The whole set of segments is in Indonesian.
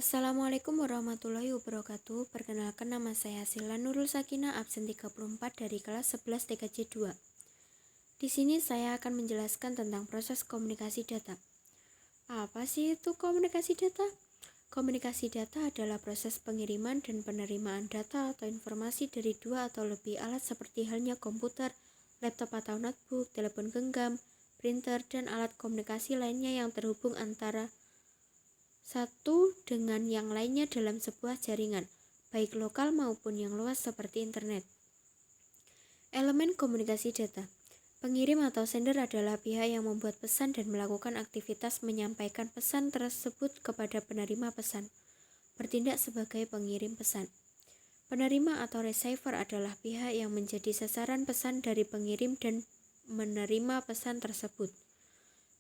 Assalamualaikum warahmatullahi wabarakatuh. Perkenalkan, nama saya Sila Nurul Sakinah, absen 34 dari kelas 11 TKJ 2. Di sini saya akan menjelaskan tentang proses komunikasi data. Apa sih itu komunikasi data? Komunikasi data adalah proses pengiriman dan penerimaan data atau informasi dari dua atau lebih alat seperti halnya komputer, laptop atau notebook, telepon genggam, printer, dan alat komunikasi lainnya yang terhubung antara satu dengan yang lainnya dalam sebuah jaringan, baik lokal maupun yang luas seperti internet. Elemen komunikasi data. Pengirim atau sender adalah pihak yang membuat pesan dan melakukan aktivitas menyampaikan pesan tersebut kepada penerima pesan, bertindak sebagai pengirim pesan. Penerima atau receiver adalah pihak yang menjadi sasaran pesan dari pengirim dan menerima pesan tersebut.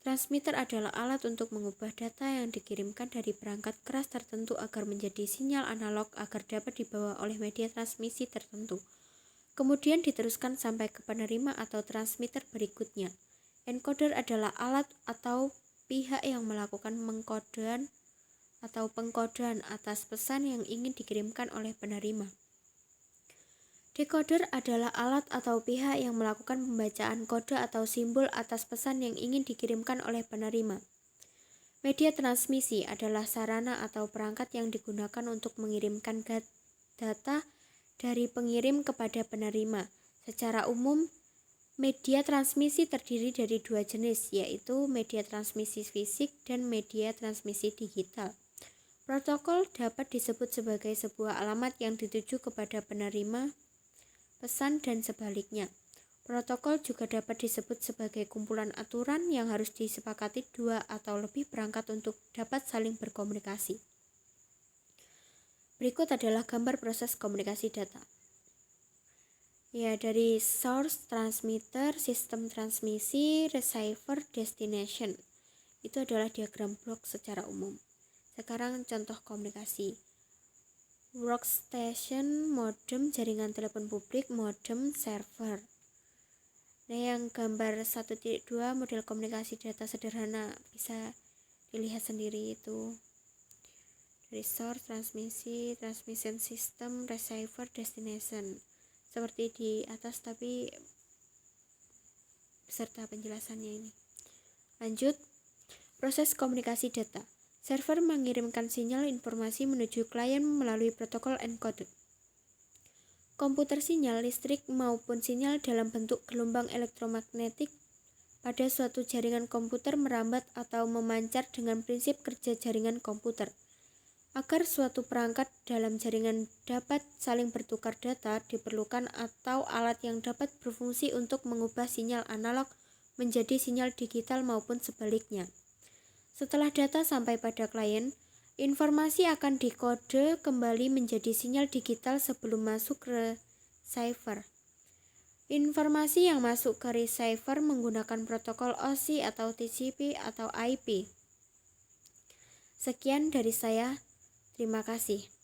Transmitter adalah alat untuk mengubah data yang dikirimkan dari perangkat keras tertentu agar menjadi sinyal analog agar dapat dibawa oleh media transmisi tertentu. Kemudian diteruskan sampai ke penerima atau transmitter berikutnya. Encoder adalah alat atau pihak yang melakukan pengkodean atas pesan yang ingin dikirimkan oleh penerima. Decoder adalah alat atau pihak yang melakukan pembacaan kode atau simbol atas pesan yang ingin dikirimkan oleh penerima. Media transmisi adalah sarana atau perangkat yang digunakan untuk mengirimkan data dari pengirim kepada penerima. Secara umum, media transmisi terdiri dari dua jenis, yaitu media transmisi fisik dan media transmisi digital. Protokol dapat disebut sebagai sebuah alamat yang dituju kepada penerima pesan dan sebaliknya. Protokol juga dapat disebut sebagai kumpulan aturan yang harus disepakati dua atau lebih perangkat untuk dapat saling berkomunikasi. Berikut adalah gambar proses komunikasi data. Dari source, transmitter, sistem transmisi, receiver, destination. Itu adalah diagram blok secara umum. Sekarang contoh komunikasi. Workstation, modem, jaringan telepon publik, modem, server. Nah, yang gambar 1.2 model komunikasi data sederhana bisa dilihat sendiri itu. Dari source, transmisi, transmission system, receiver, destination. Seperti di atas tapi beserta penjelasannya ini. Lanjut, proses komunikasi data. Server mengirimkan sinyal informasi menuju klien melalui protokol encoder. Komputer sinyal listrik maupun sinyal dalam bentuk gelombang elektromagnetik pada suatu jaringan komputer merambat atau memancar dengan prinsip kerja jaringan komputer. Agar suatu perangkat dalam jaringan dapat saling bertukar data, diperlukan atau alat yang dapat berfungsi untuk mengubah sinyal analog menjadi sinyal digital maupun sebaliknya. Setelah data sampai pada klien, informasi akan dikode kembali menjadi sinyal digital sebelum masuk ke receiver. Informasi yang masuk ke receiver menggunakan protokol OSI atau TCP atau IP. Sekian dari saya. Terima kasih.